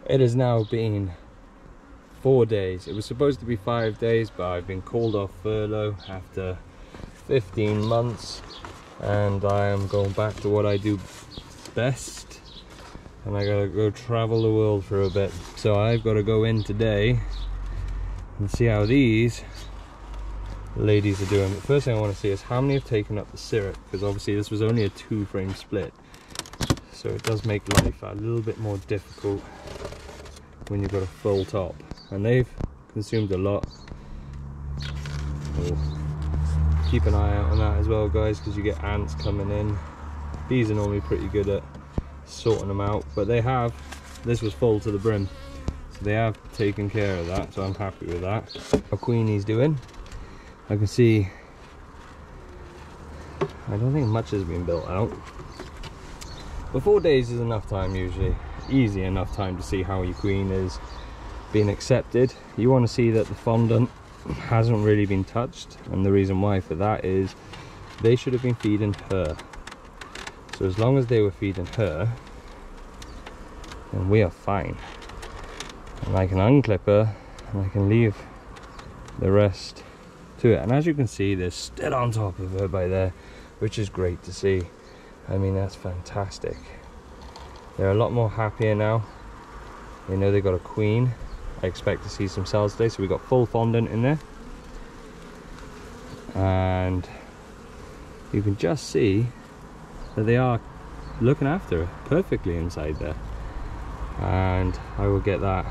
It has now been 4 days. It was supposed to be 5 days, but I've been called off furlough after 15 months, and I am going back to what I do best, and I gotta go travel the world for a bit. So I've got to go in today and see how these ladies are doing. But first thing I want to see is how many have taken up the syrup, because obviously this was only a 2-frame split, so it does make life a little bit more difficult when you've got a full top. And they've consumed a lot. So keep an eye out on that as well, guys, because you get ants coming in. Bees are normally pretty good at sorting them out, but they have, this was full to the brim, so they have taken care of that, so I'm happy with that. How Queenie's doing, I can see, I don't think much has been built out, but 4 days is enough time usually, easy enough time to see how your queen is being accepted. You want to see that the fondant hasn't really been touched, and the reason why for that is they should have been feeding her. So as long as they were feeding her, then we are fine. And I can unclip her and I can leave the rest to it. And as you can see, they're still on top of her by there, which is great to see. I mean, that's fantastic. They're a lot more happier now. They know they got a queen. I expect to see some cells today, so we got full fondant in there. And you can just see that they are looking after her perfectly inside there. And I will get that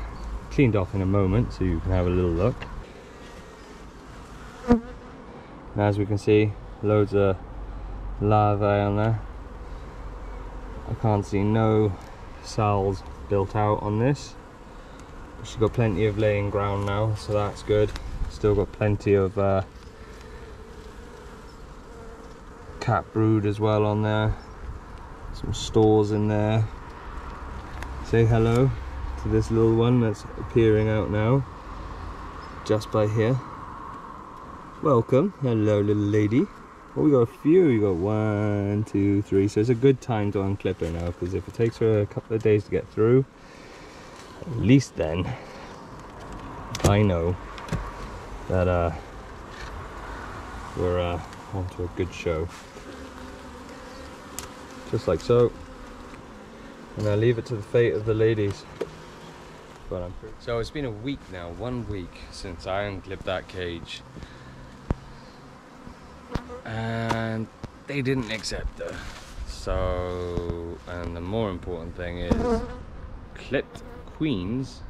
cleaned off in a moment so you can have a little look. And as we can see, loads of larvae on there. I can't see no cells built out on this. She's got plenty of laying ground now, so that's good. Still got plenty of cat brood as well on there. Some stores in there. Say hello to this little one that's appearing out now, just by here. Welcome, hello little lady. Well, we got a few. You got 1, 2, 3. So it's a good time to unclip her now, because if it takes her a couple of days to get through, at least then I know that we're onto a good show. Just like so. And I leave it to the fate of the ladies. But so it's been a week now, 1 week since I unclipped that cage, and they didn't accept her. So, and the more important thing is, clipped queens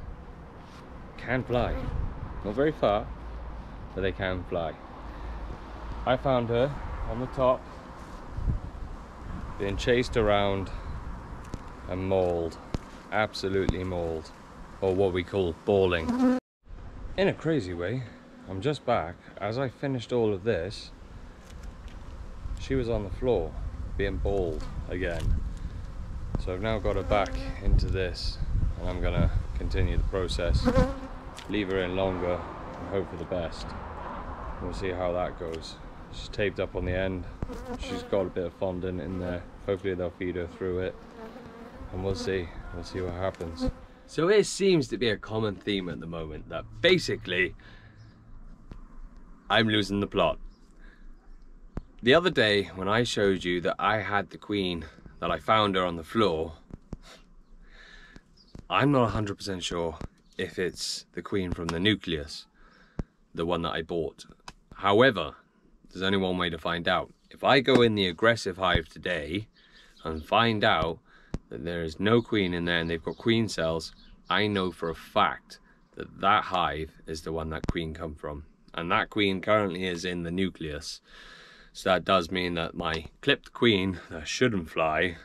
can fly. Not very far, but they can fly. I found her on the top, being chased around and mauled, absolutely mauled, or what we call balling. In a crazy way, I'm just back. As I finished all of this, she was on the floor being balled again. So I've now got her back into this, and I'm gonna continue the process, leave her in longer and hope for the best. We'll see how that goes. She's taped up on the end. She's got a bit of fondant in there. Hopefully they'll feed her through it, and we'll see what happens. So it seems to be a common theme at the moment that basically I'm losing the plot. The other day when I showed you that I had the queen, that I found her on the floor, I'm not 100% sure if it's the queen from the nucleus, the one that I bought. However, there's only one way to find out. If I go in the aggressive hive today and find out that there is no queen in there and they've got queen cells, I know for a fact that that hive is the one that queen come from. And that queen currently is in the nucleus. So that does mean that my clipped queen that shouldn't fly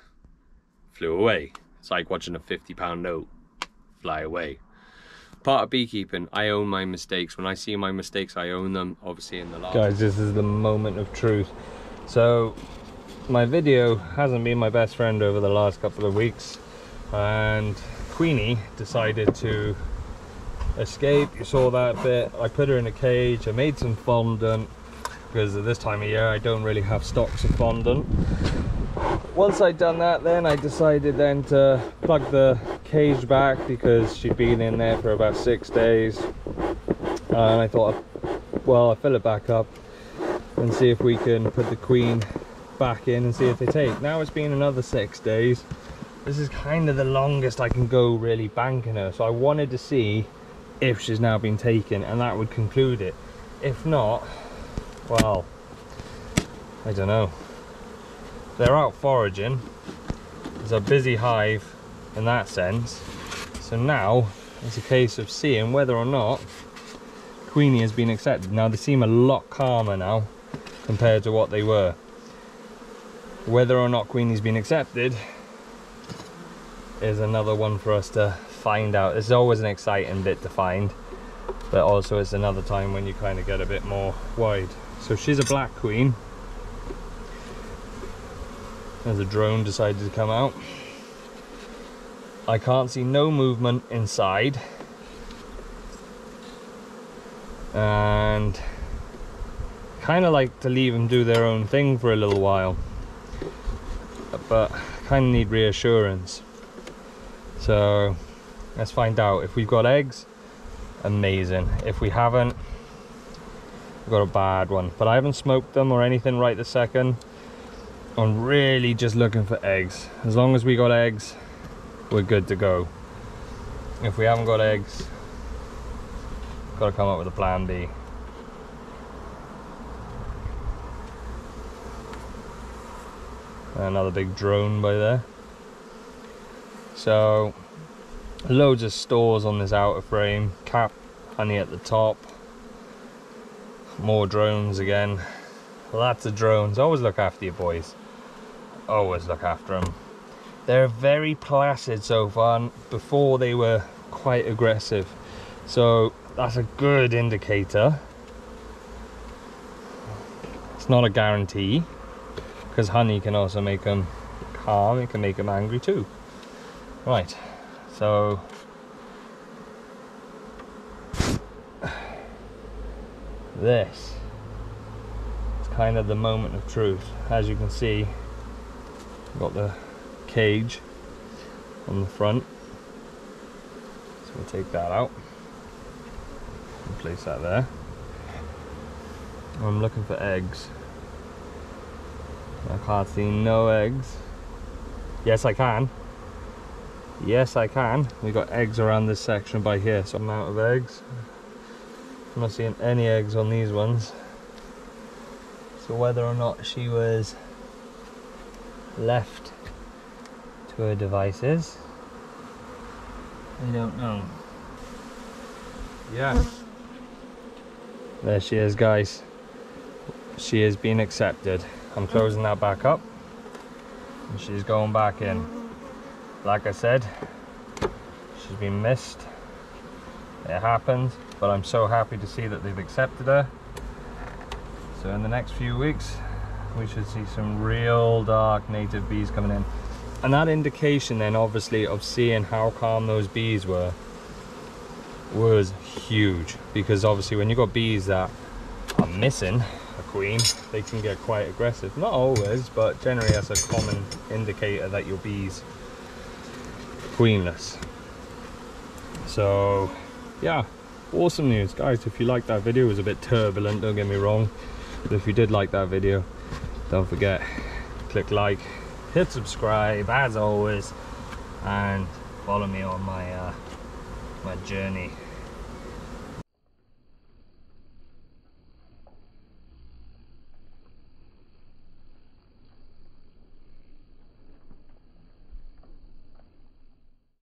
flew away. It's like watching a £50 note fly away. Part of beekeeping, I own my mistakes. When I see my mistakes, I own them. Obviously in the last... Guys, this is the moment of truth. So my video hasn't been my best friend over the last couple of weeks, and Queenie decided to escape. You saw that bit. I put her in a cage. I made some fondant, because at this time of year I don't really have stocks of fondant. Once I'd done that, then I decided then to plug the cage back because she'd been in there for about 6 days, and I thought, well, I'll fill it back up and see if we can put the queen back in and see if they take. Now it's been another 6 days. This is kind of the longest I can go really banking her, so I wanted to see if she's now been taken, and that would conclude it. If not, well, I don't know. They're out foraging. It's a busy hive in that sense, so now it's a case of seeing whether or not Queenie has been accepted. Now they seem a lot calmer now compared to what they were. Whether or not Queenie's been accepted is another one for us to find out. It's always an exciting bit to find, but also it's another time when you kind of get a bit more wide. So she's a black queen. There's a drone decided to come out. I can't see no movement inside, and kind of like to leave them do their own thing for a little while, but kind of need reassurance. So let's find out. If we've got eggs, amazing. If we haven't, we've got a bad one. But I haven't smoked them or anything right this second. I'm really just looking for eggs. As long as we got eggs, we're good to go. If we haven't got eggs, got to come up with a plan B. Another big drone by there. So loads of stores on this outer frame, cap honey at the top, more drones again, lots of drones. Always look after your boys, always look after them. They're very placid so far. Before they were quite aggressive, so that's a good indicator. It's not a guarantee, because honey can also make them calm, it can make them angry too. Right, so this is kind of the moment of truth. As you can see, we've got the cage on the front, so we'll take that out and place that there. I'm looking for eggs. I can't see no eggs. Yes, I can. Yes, I can. We've got eggs around this section by here, so I'm out of eggs. I'm not seeing any eggs on these ones. So whether or not she was left to her devices, I don't know. Yes. There she is, guys. She has been accepted. I'm closing that back up, and she's going back in. Like I said, she's been missed. It happens, but I'm so happy to see that they've accepted her. So in the next few weeks, we should see some real dark native bees coming in. And that indication then, obviously, of seeing how calm those bees were, was huge. Because obviously when you've got bees that are missing a queen, they can get quite aggressive. Not always, but generally that's a common indicator that your bees queenless. So yeah, awesome news, guys. If you liked that video, it was a bit turbulent, don't get me wrong, but if you did like that video, don't forget, click like, hit subscribe as always, and follow me on my my journey